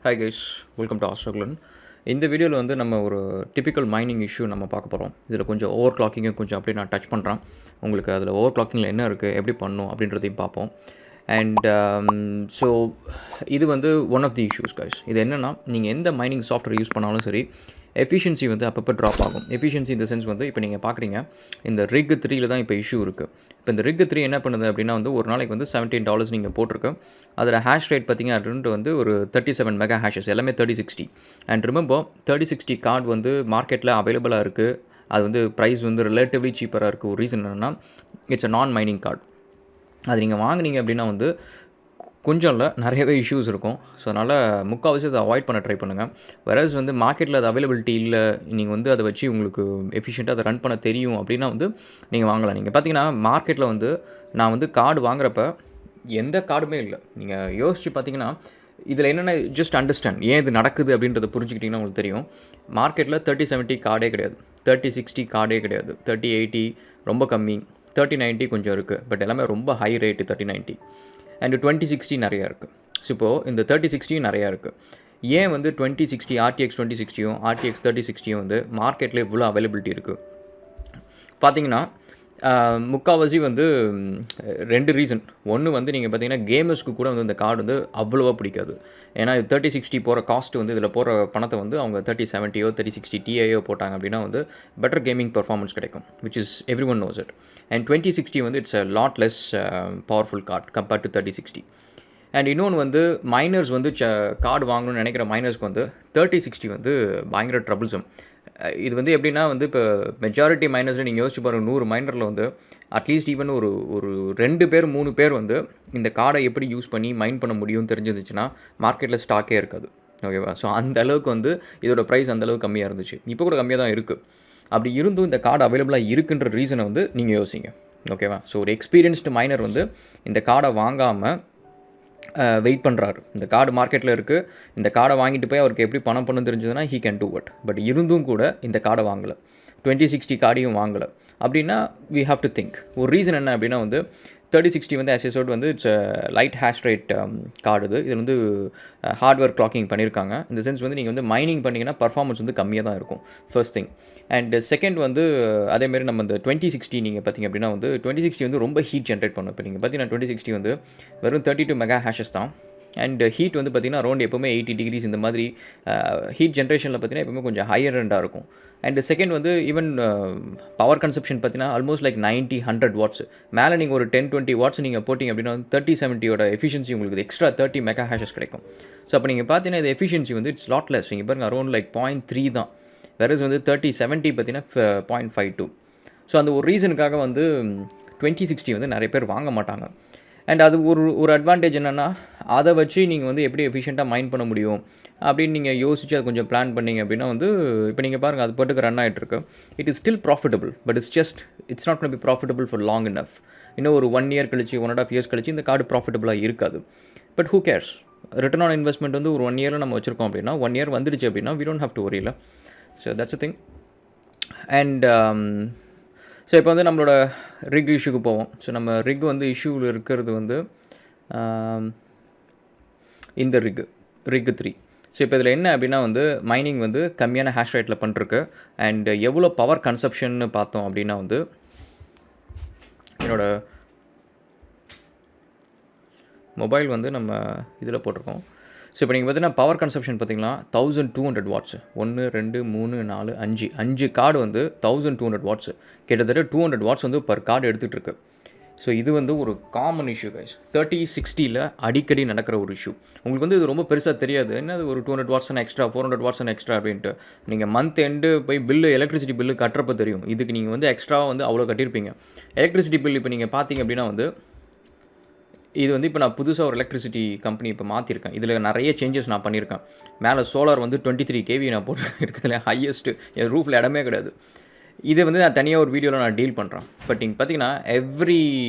Hi guys, welcome to ஆஸ்ட்ரகுலன். இந்த வீடியோவில் வந்து நம்ம ஒரு டிப்பிக்கல் மைனிங் இஷ்யூ நம்ம பார்க்க போகிறோம். இதில் கொஞ்சம் ஓவர் கிளாக்கிங்கும் கொஞ்சம் அப்படியே நான் டச் பண்ணுறேன். உங்களுக்கு அதில் ஓவர் கிளாக்கிங்கில் என்ன இருக்குது, எப்படி பண்ணணும் அப்படின்றதையும் பார்ப்போம். அண்ட் ஸோ இது வந்து one of the issues guys. இது என்னென்னா, நீங்கள் எந்த மைனிங் சாஃப்ட்வேர் யூஸ் பண்ணாலும் சரி, எஃபிஷியன்சி வந்து அப்பப்போ ட்ராப் ஆகும். எஃபிஷியன்சி இந்த சென்ஸ் வந்து இப்போ நீங்கள் பார்க்குறீங்க, இந்த ரிக் 3ல் தான் இப்போ இஷ்யூ இருக்குது. இப்போ இந்த ரிக் 3 என்ன பண்ணுது அப்படின்னா வந்து ஒரு நாளைக்கு வந்து $17 நீங்கள் போட்டிருக்கு. அதில் ஹேஷ் ரேட் பார்த்திங்க அப்படின்ட்டு வந்து ஒரு 37 மெகா ஹேஷஸ், எல்லாமே 3060. அண்ட் ரிமெம்பர் 3060 கார்டு வந்து மார்க்கெட்டில் அவைலபிளாக இருக்குது. அது வந்து ப்ரைஸ் வந்து ரிலேட்டிவ்லி சீப்பராக இருக்குது. ஒரு ரீசன் என்னென்னா, இட்ஸ் அ நான் மைனிங் கார்டு. அது நீங்கள் வாங்கினீங்க அப்படின்னா வந்து கொஞ்சம் இல்லை, நிறையவே இஷ்யூஸ் இருக்கும். ஸோ அதனால் முக்கால்வாசி அதை அவாய்ட் பண்ண ட்ரை பண்ணுங்கள். வேறஸ் வந்து மார்க்கெட்டில் அது அவைலபிலிட்டி இல்லை, நீங்கள் வந்து அதை வச்சு உங்களுக்கு எஃபிஷியண்ட்டாக அதை ரன் பண்ண தெரியும் அப்படின்னா வந்து நீங்கள் வாங்கலாம். நீங்கள் பார்த்தீங்கன்னா மார்க்கெட்டில் வந்து நான் வந்து கார்டு வாங்குறப்ப எந்த கார்டுமே இல்லை. நீங்கள் யோசித்து பார்த்தீங்கன்னா இதில் என்னென்ன ஜஸ்ட் அண்டர்ஸ்டாண்ட் ஏன் இது நடக்குது அப்படின்றத புரிஞ்சுக்கிட்டிங்கன்னா உங்களுக்கு தெரியும். மார்க்கெட்டில் 3070 கார்டே கிடையாது, 3060 கார்டே கிடையாது, 3080 ரொம்ப கம்மி, 3090 கொஞ்சம் இருக்குது. பட் எல்லாமே ரொம்ப ஹை ரேட்டு 3090 அண்ட் 2060 நிறையா இருக்குது. ஸோ இப்போது இந்த 3060 நிறையா இருக்குது. ஏன் வந்து 2060 RTX 2060யும் RTX 3060யும் வந்து மார்க்கெட்டில் இவ்வளோ அவைலபிலிட்டி இருக்குது பார்த்தீங்கன்னா, முக்கால்வாசி வந்து 2 ரீசன். ஒன்று வந்து நீங்கள் பார்த்தீங்கன்னா கேமர்ஸ்க்கு கூட வந்து இந்த கார்டு வந்து அவ்வளோவா பிடிக்காது. ஏன்னா 3060 போகிற காஸ்ட் வந்து இதில் போகிற பணத்தை வந்து அவங்க 3070யோ 3060 Tiயோ போட்டாங்க அப்படின்னா வந்து பெட்டர் கேமிங் பர்ஃபார்மன்ஸ் கிடைக்கும், which is every one knows it. And 2060 வந்து it's a lot less powerful card compared to 3060. And இன்னொன்று வந்து மைனர்ஸ் வந்து கார்டு வாங்கணும்னு நினைக்கிற மைனர்ஸ்க்கு வந்து 3060 வந்து பயங்கர ட்ரபிள்ஸும். இது வந்து எப்படின்னா வந்து இப்போ மெஜாரிட்டி மைனர்ஸில் நீங்கள் யோசிச்சு பாருங்கள், 100 மைனரில் வந்து அட்லீஸ்ட் ஈவன் ஒரு 2 பேர் 3 பேர் வந்து இந்த கார்டை எப்படி யூஸ் பண்ணி மைன் பண்ண முடியும்னு தெரிஞ்சிருந்துச்சுன்னா மார்க்கெட்டில் ஸ்டாக்கே இருக்காது. ஓகேவா? ஸோ அந்த அளவுக்கு வந்து இதோட ப்ரைஸ் அந்தளவுக்கு கம்மியாக இருந்துச்சு. இப்போ கூட கம்மியாக தான் இருக்குது. அப்படி இருந்தும் இந்த கார்டு அவைலபிளாக இருக்குன்ற ரீசனை வந்து நீங்கள் யோசிங்க. ஓகேவா? ஸோ ஒரு எக்ஸ்பீரியன்ஸ்டு மைனர் வந்து இந்த கார்டை வாங்காமல் வெயிட் பண்ணுறாரு. இந்த கார்டு மார்க்கெட்டில் இருக்குது, இந்த கார்டை வாங்கிட்டு போய் அவருக்கு எப்படி பணம் பண்ணணும் தெரிஞ்சதுன்னா he can do what. But இருந்தும் கூட இந்த கார்டை வாங்கலை, 2060 கார்டையும் வாங்கலை அப்படின்னா வி ஹாவ் டு திங்க். ஒரு ரீசன் என்ன அப்படின்னா வந்து 3060 வந்து ஆஸ் வந்து it's light hash rate card. இது வந்து ஹார்ட்வேர் கிளாக்கிங் பண்ணியிருக்காங்க. இந்த சென்ஸ் வந்து நீங்கள் வந்து மைனிங் பண்ணிங்கன்னா பர்ஃபார்மன்ஸ் வந்து கம்மியாக தான் இருக்கும், ஃபர்ஸ்ட் திங். அண்ட் செகண்ட் வந்து அதேமாரி நம்ம இந்த 2060 நீங்கள் பார்த்திங்க அப்படின்னா வந்து 2060 வந்து ரொம்ப ஹீட் ஜென்ரேட் பண்ணும். இப்போ நீங்கள் பார்த்தீங்கன்னா 2060 வந்து வெறும் 32 மெகா ஹேஷஸ் தான். அண்ட் ஹீட் வந்து பார்த்திங்கன்னா அரௌண்ட் எப்போவுமே 80 டிகிரிஸ் இந்த மாதிரி ஹீட் ஜென்ரேஷனில் பார்த்திங்கன்னா எப்போவுமே கொஞ்சம் ஹையர் எண்டாக இருக்கும். அண்ட் செகண்ட் வந்து ஈவன் பவர் கன்சப்ஷன் பார்த்திங்கன்னா ஆல்மோஸ்ட் லைக் 90-100 வாட்ஸ். மேலே நீங்கள் ஒரு 10-20 வாட்ஸ் நீங்கள் போட்டிங்க அப்படின்னா வந்து 3070யோட எஃபிஷியன்சி உங்களுக்கு எக்ஸ்ட்ரா 30 மெகா ஹேஷஸ் கிடைக்கும். ஸோ அப்போ நீங்கள் பார்த்தீங்கன்னா இது எஃபிஷியன்சி வந்து இட்ஸ் லாட் லெஸ். நீங்கள் பாருங்கள் அரௌண்ட் லைக் 0.3 தான். வேறஸ் வந்து 3070 பார்த்தீங்கன்னா 0.52. ஸோ அந்த ஒரு ரீசனுக்காக வந்து 2060 வந்து நிறைய பேர் வாங்க மாட்டாங்க. அண்ட் அது ஒரு அட்வான்டேஜ் என்னென்னா, அதை வச்சு நீங்கள் வந்து எப்படி எஃபிஷியண்ட்டாக மைன் பண்ண முடியும் அப்படின்னு நீங்கள் யோசிச்சு அதை கொஞ்சம் பிளான் பண்ணிங்க அப்படின்னா வந்து இப்போ நீங்கள் பாருங்கள், அது பாட்டுக்கு ரன் ஆகிட்டுருக்கு. It is still profitable, but it's not gonna B profitable for long enough. இன்னும் ஒரு 1 இயர் கழிச்சு 1.5 இயர்ஸ் கழிச்சு இந்த கார்டு ப்ராஃபிட்டபுளாக இருக்காது. But who CARES? Return on investment வந்து ஒரு 1 இயரில் நம்ம வச்சுருக்கோம் அப்படின்னா 1 இயர் வந்துடுச்சு அப்படின்னா we don't have to worry. இல்லை? So that's a thing. And so இப்போ வந்து நம்மளோட ரிக் இஷ்யூக்கு போவோம். ஸோ நம்ம ரிக் வந்து இஷ்யூவில் இருக்கிறது வந்து இந்த ரிக் 3. ஸோ இப்போ இதில் என்ன அப்படின்னா வந்து மைனிங் வந்து கம்மியான ஹேஷ் ரேட்டில் பண்ணிருக்கு. அண்ட் எவ்வளோ பவர் கன்சப்ஷன்னு பார்த்தோம் அப்படின்னா வந்து என்னோடய மொபைல் வந்து நம்ம இதில் போட்டிருக்கோம். ஸோ இப்போ நீங்கள் பார்த்தீங்கன்னா பவர் கன்சப்ஷன் பார்த்தீங்கன்னா 1200 வாட்ஸ். 1 2 3 4 5 கார்டு வந்து 1200 வாட்ஸ். கிட்டத்தட்ட 200 வாட்ஸ் வந்து பர் கார்டு எடுத்துகிட்டு இருக்கு. ஸோ இது வந்து ஒரு காமன் இஷ்யூ கைஸ். 3060ல் அடிக்கடி நடக்கிற ஒரு இஷ்யூ. உங்களுக்கு வந்து இது ரொம்ப பெருசாக தெரியாது, என்னது ஒரு 200 வாட்ஸ் எக்ஸ்ட்ரா 400 வாட்ஸ் எக்ஸ்ட்ரா அப்படின்ட்டு. நீங்கள் மந்த் எண்டு போய் எலக்ட்ரிசிட்டி பில்லு கட்டுறப்ப தெரியும். இதுக்கு நீங்கள் வந்து எக்ஸ்ட்ராவாக வந்து அவ்வளோ கட்டியிருப்பீங்க. எலக்ட்ரிசிட்டி பில் இப்போ நீங்கள் பார்த்தீங்க அப்படின்னா வந்து இது வந்து இப்போ நான் புதுசாக ஒரு எலக்ட்ரிசிட்டி கம்பெனி இப்போ மாற்றிருக்கேன். இதில் நிறைய சேஞ்சஸ் நான் பண்ணியிருக்கேன். மேலே சோலார் வந்து 23 kV நான் போட்டு இருக்கிறதுல ஹையஸ்ட்டு. என் ரூஃபில் இடமே கிடையாது. இதை வந்து நான் தனியாக ஒரு வீடியோவில் நான் டீல் பண்ணுறேன். பட் நீங்கள் பார்த்தீங்கன்னா எவ்ரி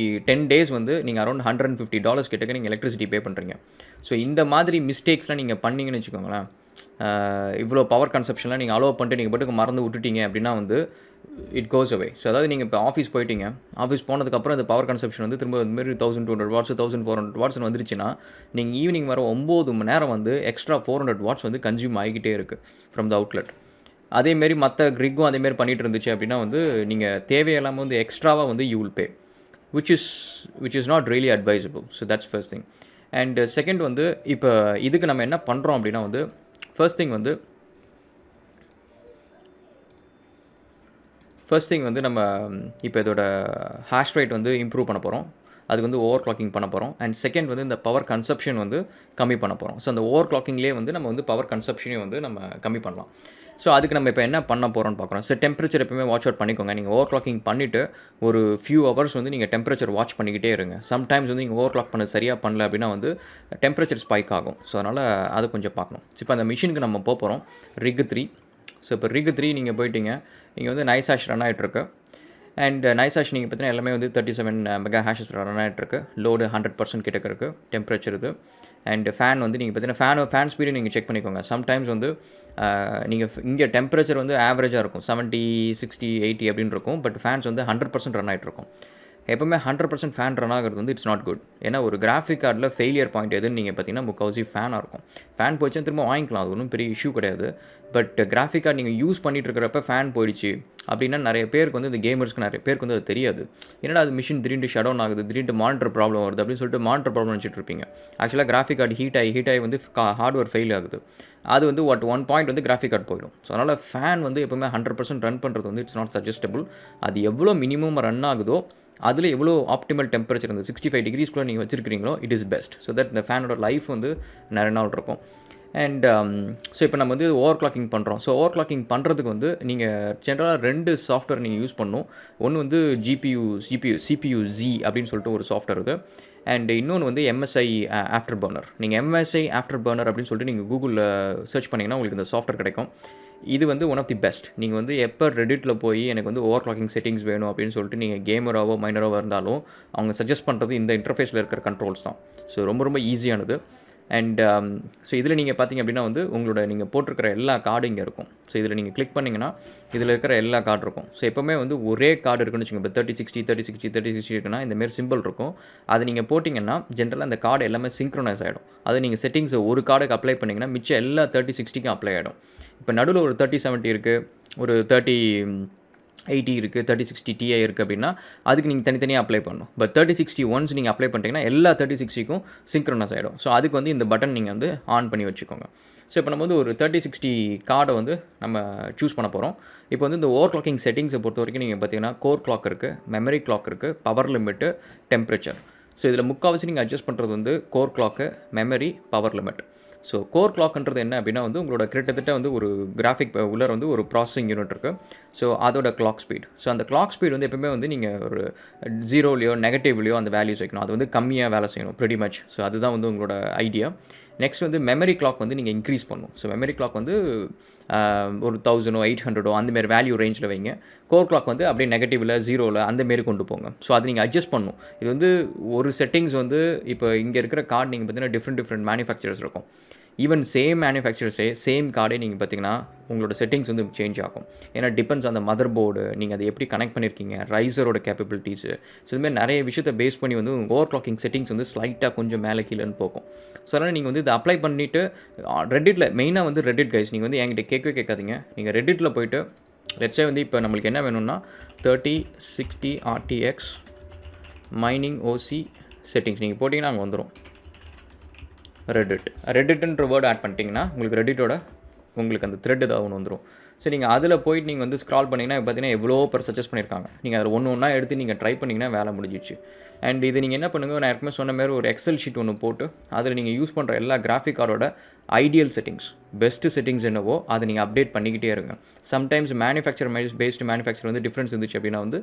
10 days வந்து நீங்கள் அரௌண்ட் $150 கிட்டக்க நீங்கள் எலக்ட்ரிசிட்டி பே பண்ணுறீங்க. ஸோ இந்த மாதிரி மிஸ்டேக்ஸ்லாம் நீங்கள் பண்ணிங்கன்னு வச்சுக்கோங்களேன், இவ்வளோ பவர் கன்சப்ஷன்லாம் நீங்கள் அலோவ் பண்ணிட்டு நீங்கள் பாட்டுக்கு மறந்து விட்டுட்டீங்க அப்படின்னா வந்து இட் கோஸ் அவே. ஸோ அதாவது நீங்கள் இப்போ ஆஃபீஸ் போயிட்டீங்க, ஆஃபீஸ் போனதுக்கப்புறம் இந்த பவர் கன்சப்ஷன் வந்து திரும்ப இதுமாரி 1200 வாட்ஸ் 1400 வாட்ஸ்னு வந்துருச்சுன்னா நீங்கள் ஈவினிங் வர 9 மணி நேரம் வந்து எக்ஸ்ட்ரா 400 வாட்ஸ் வந்து கன்சியூம் ஆகிக்கிட்டே இருக்குது ஃப்ரம் த அவுட்லெட். அதேமாரி மற்ற கிரிக்கும் அதேமாரி பண்ணிகிட்டு இருந்துச்சு அப்படின்னா வந்து நீங்கள் தேவையில்லாமல் வந்து எக்ஸ்ட்ராவாக வந்து you will pay, which is not really advisable. So that's first thing. And second வந்து இப்போ இதுக்கு நம்ம என்ன பண்ணுறோம் அப்படின்னா வந்து ஃபர்ஸ்ட் திங் வந்து நம்ம இப்போ இதோட ஹேஷ் ரேட் வந்து இம்ப்ரூவ் பண்ண போகிறோம். அதுக்கு வந்து ஓவர் கிளாக்கிங் பண்ண போகிறோம். அண்ட் செகண்ட் வந்து இந்த பவர் கன்சப்ஷன் வந்து கம்மி பண்ண போகிறோம். ஸோ அந்த ஓவர் கிளாக்கிங்லேயே வந்து நம்ம வந்து பவர் கன்சப்ஷனையும் வந்து நம்ம கம்மி பண்ணலாம். ஸோ அதுக்கு நம்ம இப்போ என்ன பண்ண போகிறோம்னு பார்க்குறோம். ஸோ டெம்பரேச்சர் எப்பவுமே வாட்ச் அவுட் பண்ணிக்கோங்க. நீங்கள் ஓவர் கிளாக்கிங் பண்ணிவிட்டு ஒரு ஃபியூ ஹவர்ஸ் வந்து நீங்கள் டெம்பரேச்சர் வாட்ச் பண்ணிக்கிட்டே இருங்க. சம்டைம்ஸ் வந்து நீங்கள் ஓவர் கிளாக் பண்ண சரியாக பண்ணல அப்படின்னா வந்து டெம்பரேச்சர் ஸ்பைக் ஆகும். ஸோ அதனால் அதை கொஞ்சம் பார்க்கணும். இப்போ அந்த மிஷினுக்கு நம்ம போகிறோம் ரிக் 3. ஸோ இப்போ ரிக் 3 நீங்கள் போயிட்டீங்க, இங்கே வந்து நைஸ் ஹேஷ் ரன் ஆகிட்டுருக்கு. அண்ட் நைஸ் ஹேஷ் நீங்கள் பார்த்தீங்கன்னா எல்லாமே வந்து 37 மெகா ஹேஷஸ் ரன் ஆகிட்டுருக்கு. லோடு 100% கிட்டக்க இருக்குது. டெம்பரேச்சர் இது. அண்ட் ஃபேன் வந்து நீங்கள் பார்த்தீங்கன்னா ஃபேன் ஸ்பீடு நீங்கள் செக் பண்ணிக்கோங்க. சம்டைம்ஸ் வந்து நீங்கள் இங்கே டெம்பரேச்சர் வந்து ஆவரேஜாக இருக்கும், 70, 60, 80 அப்படின்னு இருக்கும். பட் ஃபேன்ஸ் வந்து 100% ரன் ஆகிட்ருக்கும். எப்போவுமே 100% ஃபேன் ரன் ஆகிறது வந்து இட்ஸ் நாட் குட். ஏன்னா ஒரு கிராஃபிக் கார்டில் ஃபெயிலியர் பாயிண்ட் எதுன்னு நீங்கள் பார்த்தீங்கன்னா முக்கால்வாசி ஃபேனாக இருக்கும். ஃபேன் போயிடுச்சுன்னா திரும்ப வாங்கிக்கலாம், அது ஒன்றும் பெரிய இஷ்யூ கிடையாது. பட் கிராஃபிக் கார்டு நீங்கள் யூஸ் பண்ணிட்டு இருக்கிறப்ப ஃபேன் போயிடுச்சு அப்படின்னா நிறைய பேருக்கு வந்து இந்த கேமர்ஸ்க்கு நிறைய பேருக்கு வந்து அது தெரியாது. என்னடா அது மிஷின் திடீர்னு ஷட் டவுன் ஆகுது, திடீர்னு மானிட்டர் ப்ராப்ளம் வருது அப்படின்னு சொல்லிட்டு மானிட்டர் ப்ராப்ளம் வச்சுட்டு இருப்பீங்க. ஆக்சுவலாக கிராஃபிக் கார்டு ஹீட் ஆகி வந்து ஹார்ட்வேர் ஃபெயில் ஆகுது. அது வந்து ஒன் பாயிண்ட் வந்து கிராஃபிக் கார்டு போயிடும். ஸோ அதனால் ஃபேன் வந்து எப்போவுமே 100% ரன் பண்ணுறது வந்து இட்ஸ் நாட் சஜஸ்டபுள். அது எவ்வளோ மினிமம் ரன் ஆகுதோ அதில் எவ்வளோ ஆப்டிமல் டெம்பரேச்சர் வந்து 65 டிகிரிஸ்குள்ளே நீங்கள் வச்சுருக்கிறீங்களோ it is best. So that இந்த ஃபேனோட லைஃப் வந்து நிறைய நாள் இருக்கும். அண்ட் ஸோ இப்போ நம்ம வந்து ஓவர் கிளாக்கிங் பண்ணுறோம். ஸோ ஓவர் கிளாக்கிங் பண்ணுறதுக்கு வந்து நீங்கள் ஜென்ரலாக 2 சாஃப்ட்வேர் நீங்கள் யூஸ் பண்ணணும். ஒன்று வந்து CPU Z அப்படின்னு சொல்லிட்டு ஒரு சாஃப்ட்வேர் இது. அண்ட் இன்னொன்று வந்து MSI ஆஃப்டர் பர்னர். நீங்கள் MSI ஆஃப்டர் பர்னர் அப்படின்னு சொல்லிட்டு நீங்கள் கூகுளில் சர்ச் பண்ணிங்கன்னா உங்களுக்கு இந்த சாஃப்ட்வேர் கிடைக்கும். இது வந்து ஒன் ஆஃப் தி பெஸ்ட். நீங்கள் வந்து எப்போ ரெடிட்டில் போய் எனக்கு வந்து ஓவர் கிளாக்கிங் செட்டிங்ஸ் வேணும் அப்படின்னு சொல்லிட்டு நீங்கள் கேமராவோ மைனராவோ இருந்தாலும் அவங்க சஜஸ்ட் பண்ணுறது இந்த இன்டர்ஃபேஸில் இருக்கிற கண்ட்ரோல்ஸ் தான். ஸோ ரொம்ப ஈஸியானது. அண்ட் ஸோ இதில் நீங்கள் பார்த்தீங்க அப்படின்னா வந்து உங்களோட நீங்கள் போட்டிருக்கிற எல்லா கார்டும் இங்கே இருக்கும். ஸோ இதில் நீங்கள் கிளிக் பண்ணிங்கன்னா இதில் இருக்கிற எல்லா கார்டு இருக்கும். ஸோ எப்போவுமே வந்து ஒரே கார்டு இருக்குன்னு வச்சுக்கோங்க. இப்போ 3060 இருக்குன்னா இந்தமாரி சிம்பிள் இருக்கும். அது நீங்கள் போட்டிங்கன்னா ஜென்ரலாக அந்த கார்டு எல்லாமே சிங்க்ரோனைஸ் ஆகிடும். அது நீங்கள் செட்டிங்ஸை ஒரு கார்டுக்கு அப்ளை பண்ணிங்கன்னா மிச்சம் எல்லா 3060க்கும் அப்ளை ஆகிடும். இப்போ நடுவில் ஒரு 3070 இருக்குது, ஒரு 3080 இருக்குது, 3060 Ti இருக்குது அப்படின்னா அதுக்கு நீங்கள் தனித்தனியாக அப்ளை பண்ணணும். பட் 3060 ஒன்ஸ் நீங்கள் அப்ளை பண்ணிட்டீங்கன்னா எல்லா 3060க்கும் சிங்க்ரோனஸ் ஆகிடும். ஸோ அதுக்கு வந்து இந்த பட்டன் நீங்கள் வந்து ஆன் பண்ணி வச்சுக்கோங்க. ஸோ இப்போ நம்ம வந்து ஒரு 3060 கார்டை வந்து நம்ம சூஸ் பண்ண போகிறோம். இப்போ வந்து இந்த ஓவர் கிளாக்கிங் செட்டிங்ஸை பொறுத்த வரைக்கும் நீங்கள் பார்த்தீங்கன்னா கோர் கிளாக் இருக்குது, மெமரி கிளாக் இருக்குது, பவர் லிமிட்டு, டெம்பரேச்சர். ஸோ இதில் முக்கால்வாசி நீங்கள் அட்ஜஸ்ட் பண்ணுறது வந்து core clock, memory, power limit. So core கிளாக்ன்றது என்ன அப்படின்னா வந்து உங்களோட கிட்டத்தட்ட வந்து ஒரு கிராஃபிக் உள்ளே வந்து ஒரு ப்ராசஸிங் யூனிட் இருக்குது. ஸோ அதோட கிளாக் ஸ்பீட். ஸோ அந்த கிளாக் ஸ்பீட் வந்து எப்பவுமே வந்து நீங்கள் ஒரு 0லையோ நெகட்டிவ்லையோ அந்த வேல்யூஸ் வைக்கணும். அது வந்து கம்மியாக வேலை செய்யணும் ப்ரெடி மச். ஸோ அதுதான் வந்து உங்களோட ஐடியா. நெக்ஸ்ட் வந்து மெமரி கிளாக் வந்து நீங்கள் இன்க்ரீஸ் பண்ணணும். ஸோ மெமரி கிளாக் வந்து ஒரு 1000 800 அந்தமாரி வேல்யூ ரேஞ்சில் வைங்க. கோர் கிளாக் வந்து அப்படியே நெகட்டிவில் 0ல் அந்தமாரி கொண்டு போங்க. ஸோ அது நீங்கள் அட்ஜஸ்ட் பண்ணணும். இது வந்து ஒரு செட்டிங்ஸ் வந்து இப்போ இங்கே இருக்கிற கார்டு நீங்கள் பார்த்தீங்கன்னா டிஃப்ரெண்ட் மேனுஃபேக்சரர்ஸ் இருக்கும். ஈவன் சேம் மேனுஃபேக்சரர்ஸே சேம் கார்டே நீங்கள் பார்த்தீங்கன்னா உங்களோட செட்டிங்ஸ் வந்து சேஞ்ச் ஆகும். ஏன்னா டிபெண்ட்ஸ் அந்த மதர் போர்டு, நீங்கள் அதை எப்படி கனெக்ட் பண்ணியிருக்கீங்க, ரைசரோட கேப்பபிலிட்டிஸு. ஸோ இதுமாதிரி நிறைய விஷயத்தை பேஸ் பண்ணி வந்து ஓவர் கிளாக்கிங் செட்டிங்ஸ் வந்து ஸ்லைட்டாக கொஞ்சம் மேலே கீழேன்னு போகும். ஸோ அதனால் நீங்கள் வந்து இதை அப்ளை பண்ணிவிட்டு ரெடிட்டில் மெயினாக வந்து ரெடிட் கைஸ் நீங்கள் வந்து என்கிட்ட கேட்காதீங்க. நீங்கள் ரெடிட்டில் போய்ட்டு லெட்ஸே வந்து இப்போ நம்மளுக்கு என்ன வேணும்னா 3060 RTX மைனிங் OC செட்டிங்ஸ் நீங்கள் போட்டிங்கன்னா அங்கே வந்துடும். ரெடிட்ன்ற வேர்டு ஆட் பண்ணிட்டீங்கன்னா உங்களுக்கு அந்த த்ரெட் ஏதாவது ஒன்று வந்துடும். ஸோ நீங்கள் அதில் போயிட்டு நீங்கள் வந்து ஸ்க்ரால் பண்ணிங்கன்னா பார்த்தீங்கன்னா எவ்வளோ பேர் சஜஸ்ட் பண்ணியிருக்காங்க. நீங்கள் அதில் ஒன்றா எடுத்து நீங்கள் ட்ரை பண்ணிங்கன்னா வேலை முடிஞ்சிச்சு. அண்ட் இது நீங்கள் என்ன பண்ணுங்கள், நான் ஏற்கனவே சொன்ன மாதிரி ஒரு எக்ஸல் ஷீட் ஒன்று போட்டு அதில் நீங்கள் யூஸ் பண்ணுற எல்லா கிராஃபிக் கார்டோட ஐடியல் செட்டிங்ஸ், பெஸ்ட்டு செட்டிங்ஸ் என்னவோ அதை நீங்கள் அப்டேட் பண்ணிக்கிட்டே இருங்க. சம்டைம்ஸ் பேஸ்டு மேனுஃபேக்சர் வந்து டிஃப்ரென்ஸ் இருந்துச்சு அப்படின்னா வந்து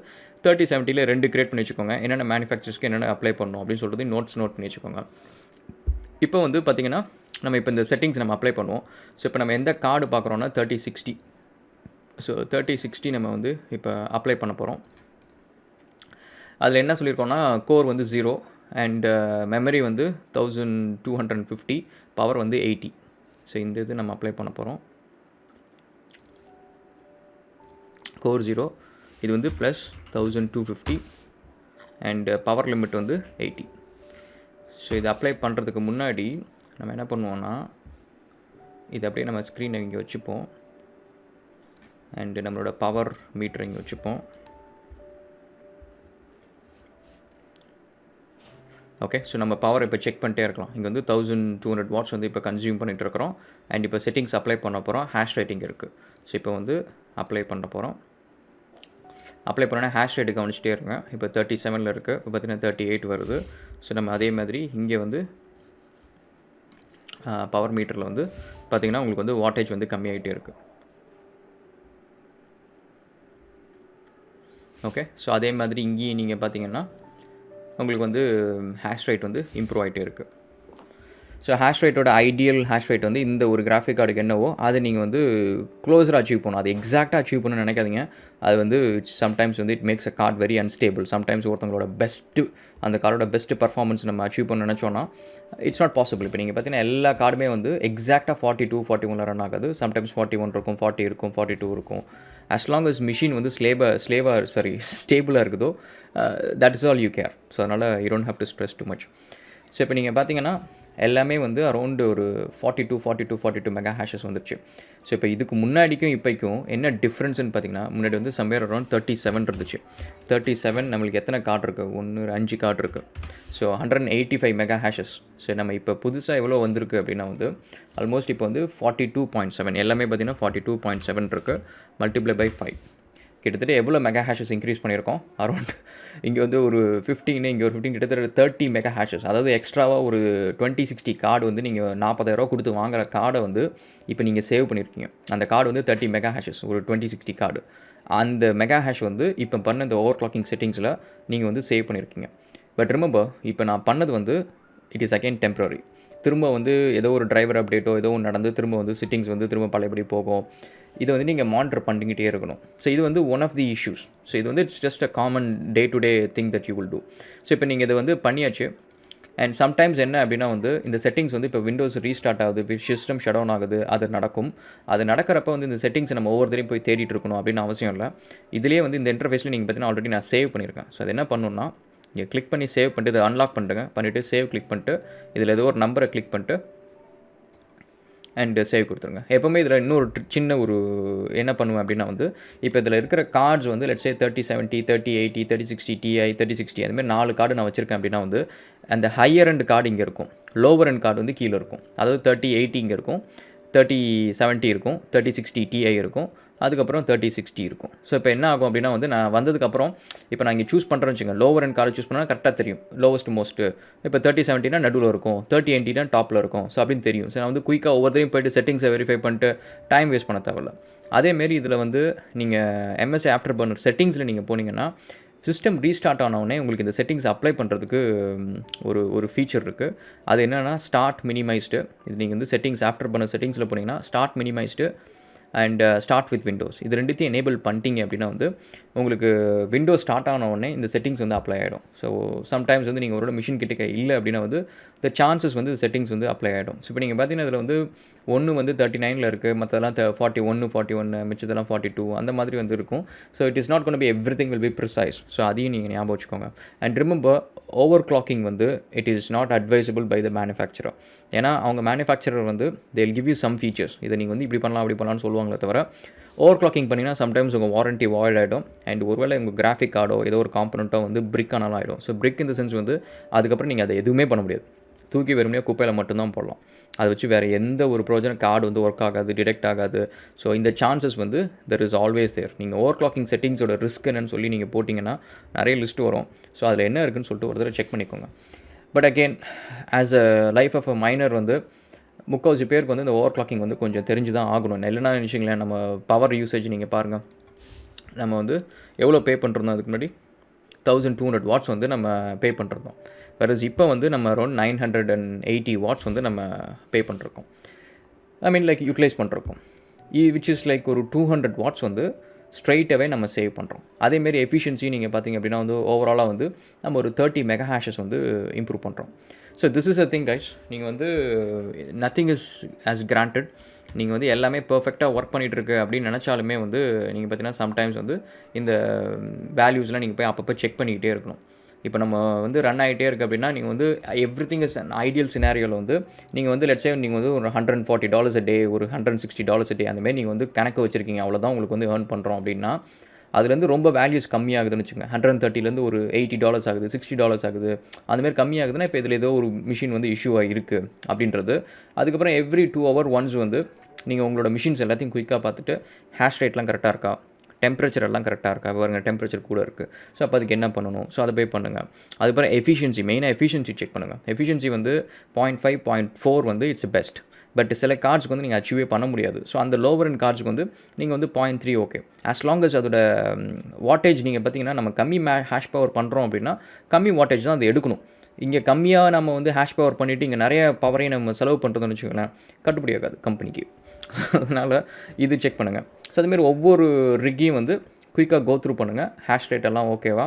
3070ல் 2 கிரியேட் பண்ணி வச்சுக்கோங்க. என்னென்ன மேனுஃபேக்சர்ஸ்க்கு என்னென்ன அப்ளை பண்ணணும் அப்படின்னு சொல்கிறது நோட் பண்ணி வச்சுக்கோங்க. இப்போ வந்து பார்த்திங்கன்னா நம்ம இப்போ இந்த செட்டிங்ஸ் நம்ம அப்ளை பண்ணுவோம். ஸோ இப்போ நம்ம எந்த கார்டு பார்க்குறோன்னா 3060. ஸோ 3060 நம்ம வந்து இப்போ அப்ளை பண்ண போகிறோம். அதில் என்ன சொல்லியிருக்கோன்னா கோர் வந்து 0 அண்ட் மெமரி வந்து 1250, பவர் வந்து 80. ஸோ இந்த இது நம்ம அப்ளை பண்ண போகிறோம். கோர் 0 இது வந்து ப்ளஸ் 1250 அண்ட் பவர் லிமிட் வந்து 80. ஸோ இது அப்ளை பண்ணுறதுக்கு முன்னாடி நம்ம என்ன பண்ணுவோன்னா, இது அப்படியே நம்ம ஸ்க்ரீனை இங்கே வச்சுப்போம் அண்டு நம்மளோட பவர் மீட்டர் இங்கே வச்சுப்போம். ஓகே, ஸோ நம்ம பவர் இப்போ செக் பண்ணிட்டே இருக்கலாம். இங்கே வந்து 1200 வாட்ஸ் வந்து இப்போ கன்சியூம் பண்ணிகிட்டு இருக்கிறோம். அண்ட் இப்போ செட்டிங்ஸ் அப்ளை பண்ண போகிறோம். ஹேஷ் ரேட்டிங் இருக்குது. ஸோ இப்போ வந்து அப்ளை பண்ண போகிறோம். அப்ளை பண்ணோன்னா ஹேஷ் ரேட்டு கவனிச்சிட்டே இருங்க. இப்போ 37 இருக்குது. இப்போ பார்த்தீங்கன்னா 38 வருது. ஸோ நம்ம அதே மாதிரி இங்கே வந்து பவர் மீட்டரில் வந்து பார்த்திங்கன்னா உங்களுக்கு வந்து வாட்டேஜ் வந்து கம்மியாகிட்டே இருக்குது. ஓகே, ஸோ அதே மாதிரி இங்கேயும் நீங்கள் பார்த்தீங்கன்னா உங்களுக்கு வந்து ஹேஷ் ரேட் வந்து இம்ப்ரூவ் ஆகிட்டே இருக்குது. ஸோ ஹேஷ் ரேட்டோட ஐடியல் ஹேஷ் ரேட் வந்து இந்த ஒரு கிராஃபிக் கார்டுக்கு என்னவோ அதை நீங்கள் வந்து க்ளோஸராக அச்சீவ் பண்ணணும். அது எக்ஸாக்டாக அச்சீவ் பண்ணணும்னு நினைக்காதீங்க. அது வந்து சம்டைம்ஸ் வந்து it makes a card very unstable. Sometimes ஒருத்தவங்களோட பெஸ்ட்டு அந்த கார்டோட பெஸ்ட்டு பர்ஃபார்மன்ஸ் நம்ம அச்சீவ் பண்ண நினச்சோன்னா இட்ஸ் நாட் பாசிபிள். இப்போ நீங்கள் பார்த்தீங்கன்னா எல்லா கார்டுமே வந்து எக்ஸாக்டாக 42, 41 ரன் ஆகாது. சம்டைம்ஸ் 41 இருக்கும், 40 இருக்கும், 42 இருக்கும். as long as மிஷின் வந்து ஸ்டேபிளாக இருக்குதோ that is all you care. So அதனால் you don't have to stress too much. So இப்போ நீங்கள் பார்த்தீங்கன்னா எல்லாமே வந்து அரௌண்டு ஒரு 42 மெகா ஹேஷஸ் வந்துருச்சு. ஸோ இப்போ இதுக்கு முன்னாடிக்கும் இப்போக்கும் என்ன டிஃப்ரென்ஸ்னு பார்த்தீங்கன்னா, முன்னாடி வந்து சம்வேர் அரௌண்ட் 37 இருந்துச்சு. 37 நம்மளுக்கு எத்தனை கார்டு இருக்குது? 5 கார்டு இருக்குது. So 185 mega hashes. ஸோ நம்ம இப்போ புதுசாக எவ்வளோ வந்திருக்கு அப்படின்னா வந்து ஆல்மோஸ்ட் இப்போ வந்து 42.7 எல்லாமே பார்த்தீங்கன்னா 42.7 இருக்குது. மல்டிப்ளை பை 5 கிட்டத்தட்ட எவ்வளோ மெகா ஹேஷஸ் இன்க்ரீஸ் பண்ணியிருக்கோம்? அரௌண்ட் இங்கே வந்து ஒரு 15 இங்கே ஒரு 15 கிட்டத்தட்ட 30 மெகா ஹேஷஸ். அதாவது எக்ஸ்ட்ராவாக ஒரு 2060 கார்டு வந்து நீங்கள் 40,000 கொடுத்து வாங்குகிற கார்டை வந்து இப்போ நீங்கள் சேவ் பண்ணியிருக்கீங்க. அந்த கார்டு வந்து 30 மெகா ஹேஷஸ், ஒரு 2060 கார்டு. அந்த மெகா ஹேஷ் வந்து இப்போ பண்ண இந்த ஓவர் கிளாக்கிங் செட்டிங்ஸில் நீங்கள் வந்து சேவ் பண்ணியிருக்கீங்க. பட் ரிமெம்பர், இப்போ நான் பண்ணது வந்து இட் இஸ் அகெயின் டெம்ப்ரரி. திரும்ப வந்து ஏதோ ஒரு டிரைவர் அப்டேட்டோ ஏதோ ஒன்று நடந்து திரும்ப வந்து செட்டிங்ஸ் வந்து திரும்ப பழையபடி போகும். இதை வந்து நீங்கள் மானிட்டர் பண்ணிக்கிட்டே இருக்கணும். ஸோ இது வந்து one of the issues. So இது வந்து it's just a common day to day thing that you will do. So இப்போ நீங்கள் இதை வந்து பண்ணியாச்சு. அண்ட் சம்டைம்ஸ் என்ன அப்படின்னா வந்து இந்த செட்டிங்ஸ் வந்து இப்போ விண்டோஸ் ரீஸ்டார்ட் ஆகுது, சிஸ்டம் ஷட் டவுன் ஆகுது, அது நடக்கும். அது நடக்கிறப்ப வந்து இந்த செட்டிங்ஸை நம்ம ஒவ்வொருத்தரையும் போய் தேடிட்டு இருக்கணும் அப்படின்னு அவசியம் இல்லை. இதிலே வந்து இந்த இன்டர்ஃபேஸில் நீங்கள் பார்த்தீங்கன்னா ஆல்ரெடி நான் சேவ் பண்ணியிருக்கேன். ஸோ அது என்ன பண்ணணும்னா, நீங்கள் கிளிக் பண்ணி சேவ் பண்ணிட்டு இதை அன்லாக் பண்ணிவிட்டு சேவ் கிளிக் பண்ணிட்டு இதில் ஏதோ ஒரு நம்பரை கிளிக் பண்ணிட்டு அண்டு சேவ் கொடுத்துருங்க. எப்போவுமே இதில் இன்னொரு சின்ன ஒரு என்ன பண்ணுவேன் அப்படின்னா வந்து இப்போ இதில் இருக்கிற கார்ட்ஸ் வந்து லெட்ஸ் சே 3070, 3080, 3060 Ti, 3060 அதுமாதிரி 4 கார்டு நான் வச்சுருக்கேன் அப்படின்னா வந்து அந்த ஹையர் எண்ட் கார்டு இங்கே இருக்கும், லோவர் எண்ட் கார்டு வந்து கீழே இருக்கும். அதாவது 3080 இங்கே இருக்கும், 3070 இருக்கும், 3060 Ti இருக்கும், அதுக்கப்புறம் 3060 இருக்கும். ஸோ இப்போ என்ன ஆகும் அப்படின்னா வந்து நான் வந்ததுக்கப்புறம் இப்போ நான் இங்கே சூஸ் பண்ணுறேன்னு வச்சுக்கோங்க, லோவர் அண்ட் கார்டு சூஸ் பண்ணால் கரெக்டாக தெரியும் லோவஸ்ட் மோஸ்ட்டு. இப்போ 3070 நடுவில் இருக்கும், 3080 டாப்பில் இருக்கும். ஸோ அப்படின்னு தெரியும். ஸோ நான் வந்து குயிக்காக ஒவ்வொருத்தையும் போய்ட்டு செட்டிங்ஸை வெரிஃபை பண்ணிட்டு டைம் வேஸ்ட் பண்ண தேவையில்ல. அதேமாரி இதில் வந்து நீங்கள் எம்எஸ்ஏ ஆஃப்டர் பர்னர் செட்டிங்ஸில் நீங்கள் போனீங்கன்னா சிஸ்டம் ரீஸ்டார்ட் ஆனவுடனே உங்களுக்கு இந்த செட்டிங்ஸ் அப்ளை பண்ணுறதுக்கு ஒரு ஃபீச்சர் இருக்குது. அது என்னென்னா ஸ்டார்ட் மினிமைஸ்டு. இது நீங்கள் வந்து செட்டிங்ஸ் ஆஃப்டர் பர்னர் செட்டிங்ஸில் போனீங்கன்னா start minimised and start with Windows இது ரெண்டுத்தையும் எனேபிள் பண்ணிட்டீங்க அப்படின்னா வந்து உங்களுக்கு விண்டோஸ் ஸ்டார்ட் ஆன உடனே இந்த செட்டிங்ஸ் வந்து அப்ளை ஆகிடும். ஸோ சம்டைம்ஸ் வந்து நீங்கள் ஒரு மிஷின் கிட்டக்க இல்லை அப்படின்னா வந்து இந்த சான்சஸ் வந்து செட்டிங்ஸ் வந்து அப்ளை ஆகிடும். ஸோ இப்போ நீங்கள் பார்த்தீங்கன்னா இதில் வந்து ஒன்று வந்து 39 இருக்குது, மற்றதெல்லாம் 41 மிச்சதெல்லாம் 42 அந்த மாதிரி வந்து இருக்கும். So it is not gonna be everything will be precise. So அதையும் நீங்கள் ஞாபகம் வச்சுக்கோங்க. அண்ட் ரிமெம்பர், ஓவர் கிளாக்கிங் வந்து it is not advisable by the manufacturer. ஏன்னா அவங்க மேனுஃபேக்சரர் வந்து they will give you some features, இதை நீங்கள் வந்து இப்படி பண்ணலாம் அப்படி பண்ணலாம்னு சொல்லுவாங்களே தவிர ஓவர் கிளாக்கிங் பண்ணிங்கன்னா சம்டைம்ஸ் உங்கள் வாரண்ட்டி வாய்ட் ஆகிடும். அண்ட் ஒருவேளை உங்கள் கிராஃபிக் கார்டோ ஏதோ ஒரு காம்பனண்ட்டோ வந்து பிரிக் ஆனாலும் ஆகிடும். ஸோ பிரிக் இந்த சென்ஸ் வந்து அதுக்கப்புறம் நீங்கள் அதை எதுவுமே பண்ண முடியாது, தூக்கி வெறுமனே குப்பையில் மட்டும்தான் போடலாம். அதை வச்சு வேறு எந்த ஒரு ப்ரோஜனம் கார்டு வந்து ஒர்க் ஆகாது, டிடெக்ட் ஆகாது. ஸோ இந்த சான்சஸ் வந்து தெர் இஸ் ஆல்வேஸ் தேர். நீங்கள் ஓவர் கிளாக்கிங் செட்டிங்ஸோட ரிஸ்க் என்னன்னு சொல்லி நீங்கள் போட்டிங்கன்னா நிறைய லிஸ்ட் வரும். ஸோ அதில் என்ன இருக்குன்னு சொல்லிட்டு ஒரு தடவை செக் பண்ணிக்கோங்க. But again as a life of a miner வந்து முக்கால்வாசி பேருக்கு வந்து இந்த ஓவர் கிளாக்கிங் வந்து கொஞ்சம் தெரிஞ்சு தான் ஆகணும். இல்லைனா விஷயங்களேன் நம்ம பவர் யூசேஜ் நீங்கள் பாருங்கள், நம்ம வந்து எவ்வளோ பே பண்ணுறோம் அதுக்கு முன்னாடி 1200 வாட்ஸ் வந்து நம்ம பே பண்ணுறோம். வேறு இப்போ வந்து நம்ம அரௌண்ட் 980 வாட்ஸ் வந்து நம்ம பே பண்ணிருக்கோம். ஐ மீன் லைக் யூட்டிலைஸ் பண்ணிருக்கோம். விச் இஸ் லைக் ஒரு 200 வாட்ஸ் வந்து ஸ்ட்ரைட்டாகவே நம்ம சேவ் பண்ணுறோம். அதேமாரி எஃபிஷியன்சி நீங்கள் பார்த்தீங்க அப்படின்னா வந்து ஓவராலாக வந்து நம்ம ஒரு 30 மெகா ஹேஷஸ் வந்து இம்ப்ரூவ் பண்ணுறோம். So this is a thing guys. நீங்கள் வந்து நத்திங் இஸ் ஆஸ் கிராண்டட். நீங்கள் வந்து எல்லாமே பர்ஃபெக்டாக ஒர்க் பண்ணிகிட்ருக்கு அப்படின்னு நினச்சாலுமே வந்து நீங்கள் பார்த்தீங்கன்னா சம்டைம்ஸ் வந்து இந்த வேல்யூஸ்லாம் நீங்கள் போய் அப்பப்போ செக் பண்ணிக்கிட்டே இருக்கணும். இப்போ நம்ம வந்து ரன் ஆகிட்டே இருக்குது அப்படின்னா நீங்கள் வந்து எவ்ரிதிங் இஸ் அன் ஐடியல் சினாரியோவில் வந்து நீங்கள் வந்து லெட்ஸ் சே நீங்கள் வந்து ஒரு $140 a day, ஒரு $160 a day அந்தமாதிரி நீங்கள் வந்து கணக்கு வச்சுருக்கீங்க, அவ்வளோதான் உங்களுக்கு வந்து ஏர்ன் பண்ணுறோம் அப்படின்னா அதுலேருந்து ரொம்ப வேல்யூஸ் கம்மியாகுதுன்னு வச்சுக்கோங்க. 130லேருந்து ஒரு $80 ஆகுது, $60 ஆகுது, அந்தமாதிரி கம்மியாகுதுன்னா இப்போ இதில் ஏதோ ஒரு மிஷின் வந்து இஷ்யூவாக இருக்குது அப்படின்றது. அதுக்கப்புறம் எவ்ரி 2 hours ஒன்ஸ் வந்து நீங்கள் உங்களோட மிஷின்ஸ் எல்லாத்தையும் குயிக்காக பார்த்துட்டு ஹேஷ் ரேட்லாம் கரெக்டாக இருக்கா, டெம்பரேச்சர் எல்லாம் கரெக்டாக இருக்கா, பாருங்க டெம்பரேச்சர் கூட இருக்குது. ஸோ அப்போ அதுக்கு என்ன பண்ணணும், ஸோ அதை போய் பண்ணுங்கள். அதுக்கப்புறம் எஃபிஷியன்சி, மெயினாக எஃபிஷியன்சி செக் பண்ணுங்கள். எஃபிஷியன்சி வந்து 0.5, 0.4 வந்து இட்ஸ் பெஸ்ட். பட் சில கார்ட்ஸ்க்கு வந்து நீங்கள் அச்சீவே பண்ண முடியாது. ஸோ அந்த லோவர் அண்ட் கார்ட்ஸ்க்கு வந்து நீங்கள் வந்து 0.3 ஓகே. ஆஸ் லாங் அஸ் அதோட வாட்டேஜ் நீங்கள் பார்த்தீங்கன்னா நம்ம கம்மி ஹேஷ் பவர் பண்ணுறோம் அப்படின்னா கம்மி வாட்டேஜ் தான் அது எடுக்கணும். இங்கே கம்மியாக நம்ம வந்து ஹேஷ் பவர் பண்ணிவிட்டு இங்கே நிறைய பவரையும் நம்ம செலவு பண்ணுறதுன்னு வச்சுக்கோங்களேன், கட்டுப்படி ஆகாது கம்பெனிக்கு. அதனால் இது செக் பண்ணுங்கள். ஸோ அதுமாரி ஒவ்வொரு ரிக்கையும் வந்து குயிக்காக கோ த்ரூ பண்ணுங்கள். ஹேஷ் ரேட் எல்லாம் ஓகேவா,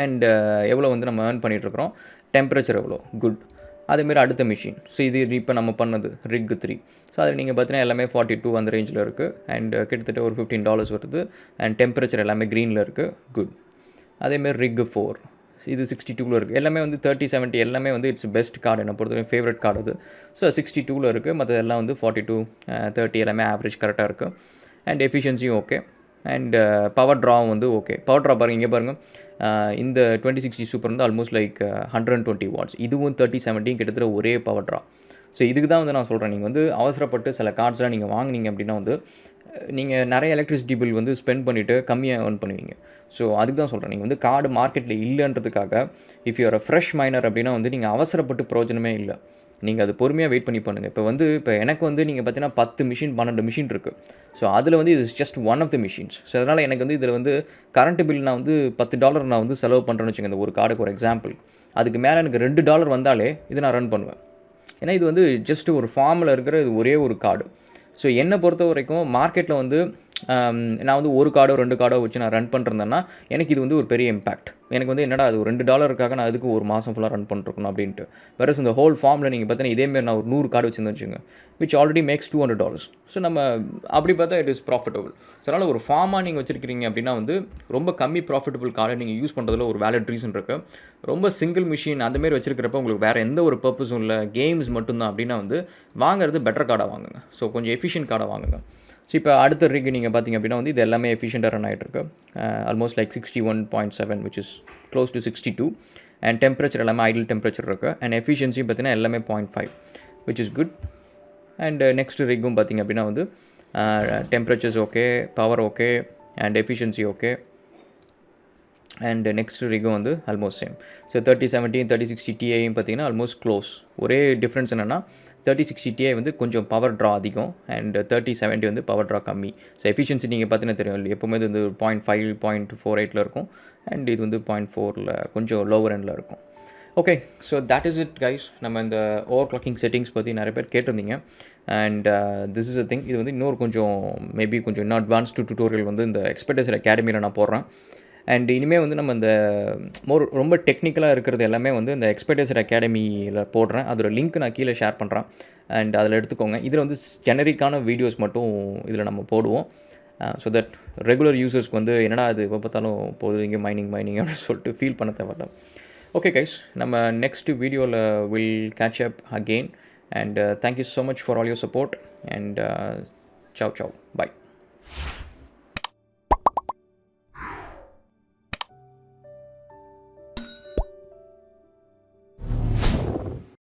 அண்ட் எவ்வளோ வந்து நம்ம ஏர்ன் பண்ணிகிட்ருக்குறோம், டெம்பரேச்சர் எவ்வளோ, குட். அதேமாரி அடுத்த மிஷின், ஸோ இது இப்போ நம்ம பண்ணது ரிக் 3. ஸோ அதில் நீங்கள் பார்த்தீங்கன்னா எல்லாமே 42 அந்த ரேஞ்சில் இருக்குது, அண்ட் கிட்டத்தட்ட ஒரு $15 வருது, அண்ட் டெம்பரேச்சர் எல்லாமே க்ரீனில் இருக்குது, குட். அதேமாரி ரிக் 4 இது 62 இருக்குது. எல்லாமே வந்து 30, 70 எல்லாமே வந்து இட்ஸ் பெஸ்ட் கார்டு, என்னை பொறுத்தவரைக்கும் ஃபேவரட் கார்டு அது. ஸோ 62 இருக்குது, மற்ற எல்லாம் வந்து 42, 30 எல்லாமே ஆவரேஜ் கரெக்டாக இருக்குது. அண்ட் எஃபிஷியன்சியும் ஓகே, அண்ட் பவர் ட்ராவும் வந்து ஓகே. பவர் ட்ரா பாருங்கள், இங்கே பாருங்கள், இந்த 2060 சூப்பர் வந்து ஆல்மோஸ்ட் லைக் 120 watts. இதுவும் 30, 70 கிட்டத்தட்ட ஒரே பவர் ட்ரா. ஸோ இதுக்கு தான் வந்து நான் சொல்கிறேன், நீங்கள் வந்து அவசரப்பட்டு சில கார்ட்ஸ்லாம் நீங்கள் வாங்கினீங்க அப்படின்னா வந்து நீங்கள் நிறைய எலக்ட்ரிசிட்டி பில் வந்து ஸ்பெண்ட் பண்ணிவிட்டு கம்மியாக ஏர்ன் பண்ணுவீங்க. ஸோ அதுக்கு தான் சொல்கிறேன், நீங்கள் வந்து கார்டு மார்க்கெட்டில் இல்லைன்றதுக்காக if you are a fresh miner அப்படின்னா வந்து நீங்கள் அவசரப்பட்டு பிரயோஜனமே இல்லை. நீங்கள் அது பொறுமையாக வெயிட் பண்ணி பண்ணுங்கள். இப்போ எனக்கு வந்து நீங்கள் பார்த்தீங்கன்னா 10 மிஷின் 12 மிஷின் இருக்குது. ஸோ அதில் வந்து இது just one of the machines. So அதனால் எனக்கு வந்து இதில் வந்து கரண்ட் பில் நான் வந்து $10 நான் வந்து செலவு பண்ணுறேன்னு வச்சுக்கோங்க, இந்த ஒரு கார்டுக்கு ஒரு எக்ஸாம்பிள். அதுக்கு மேலே எனக்கு $2 வந்தாலே இது நான் ரன் பண்ணுவேன். ஏன்னா இது வந்து ஜஸ்ட் ஒரு ஃபார்மில் இருக்கிற இது ஒரே ஒரு கார்டு. ஸோ என்னை பொறுத்த வரைக்கும் மார்க்கெட்டில் வந்து நான் வந்து ஒரு கார்டோ 2 கார்டோ வச்சு நான் ரன் பண்ணுறேன்னா எனக்கு இது வந்து ஒரு பெரிய இம்பாக்ட். எனக்கு வந்து என்னடா அது ஒரு $2 நான் அதுக்கு ஒரு மாதம் ஃபுல்லாக ரன் பண்ணிருக்கணும் அப்படின்ட்டு. வேறு இந்த ஹோல் ஃபார்மில் நீங்கள் பார்த்தீங்கன்னா இதேமாரி நான் ஒரு 100 கார்டு வச்சுருந்து வச்சுங்க, விச் ஆல்ரெடி மேக்ஸ் $200. ஸோ நம்ம அப்படி பார்த்தா இட் இஸ் ப்ராஃபிட்டபுள். ஸோ அதனால் ஒரு ஃபார்மாக நீங்கள் வச்சுருக்கிறீங்க அப்படின்னா வந்து ரொம்ப கம்மி ப்ராஃபிட்டபுள் கார்டை நீங்கள் யூஸ் பண்ணுறதுல ஒரு வேலிட் ரீசன் இருக்குது. ரொம்ப சிங்கிள் மிஷின் அந்தமாரி வச்சுருக்கிறப்ப உங்களுக்கு வேறு எந்த ஒரு பர்பஸும் இல்லை, கேம்ஸ் மட்டும்தான் அப்படின்னா வந்து வாங்குறது பெட்டர் கார்டாக வாங்குங்க. ஸோ கொஞ்சம் எஃபிஷியன்ட் கார்டாக வாங்குங்க. ஸோ இப்போ அடுத்த ரிக் நீங்கள் பார்த்தீங்க அப்படின்னா வந்து இது எல்லாமே எஃபிஷியண்ட்டாக ரன் ஆகிட்டுருக்கு. Almost like 61.7 which is close to 62. And temperature எல்லாமே ஐடியல் டெம்பரேச்சர் இருக்குது. அண்ட் எஃபிஷியன்சி பார்த்தீங்கன்னா எல்லாமே 0.5 which is good. And next ரிக்கும் பார்த்திங்க அப்படின்னா வந்து temperatures okay, power okay, and efficiency okay. And next ரிக்கும் வந்து ஆல்மோஸ்ட் சேம். ஸோ 3070 3060 Tiயும் பார்த்தீங்கன்னா ஆல்மோஸ்ட் க்ளோஸ். ஒரே டிஃப்ரென்ஸ் என்னென்னா 3060 Ti வந்து கொஞ்சம் பவர் ட்ரா அதிகம், அண்ட் 3070 வந்து பவர் ட்ரா கம்மி. ஸோ எஃபிஷியன்சி நீங்கள் பார்த்தீங்கன்னா தெரியும் இல்லை, எப்போவுமே இது வந்து 0.5 0.48 இருக்கும், அண்ட் இது வந்து 0.4 கொஞ்சம் லோவர் எண்டில் இருக்கும். Okay, so that is it guys. நம்ம இந்த ஓவர் கிளாக்கிங் செட்டிங்ஸ் பற்றி நிறைய பேர் கேட்டிருந்தீங்க, and this is a thing. இது வந்து இன்னொரு கொஞ்சம் மேபி கொஞ்சம் இன்னும் அட்வான்ஸ்டு டியூட்டோரியல் வந்து இந்த எக்ஸ்பர்டைசர் அகாடமியில் நான் போடுறேன். அண்ட் இனிமேல் வந்து நம்ம இந்த ரொம்ப டெக்னிக்கலாக இருக்கிறது எல்லாமே வந்து இந்த எக்ஸ்பர்டைசர் அகாடமியில் போடுறேன். அதோட லிங்க் நான் கீழே ஷேர் பண்ணுறேன், அண்ட் அதில் எடுத்துக்கோங்க. இதில் வந்து ஜெனரிக்கான வீடியோஸ் மட்டும் இதில் நம்ம போடுவோம். ஸோ தட் ரெகுலர் யூசர்ஸ்க்கு வந்து என்னடா அது எப்போ பார்த்தாலும் போதும் இங்கே மைனிங் அப்படின்னு சொல்லிட்டு ஃபீல் பண்ண தேவையில்ல. ஓகே கைஸ், நம்ம நெக்ஸ்ட் வீடியோவில் will catch up again, and thank you so much for all your support, and ciao, bye.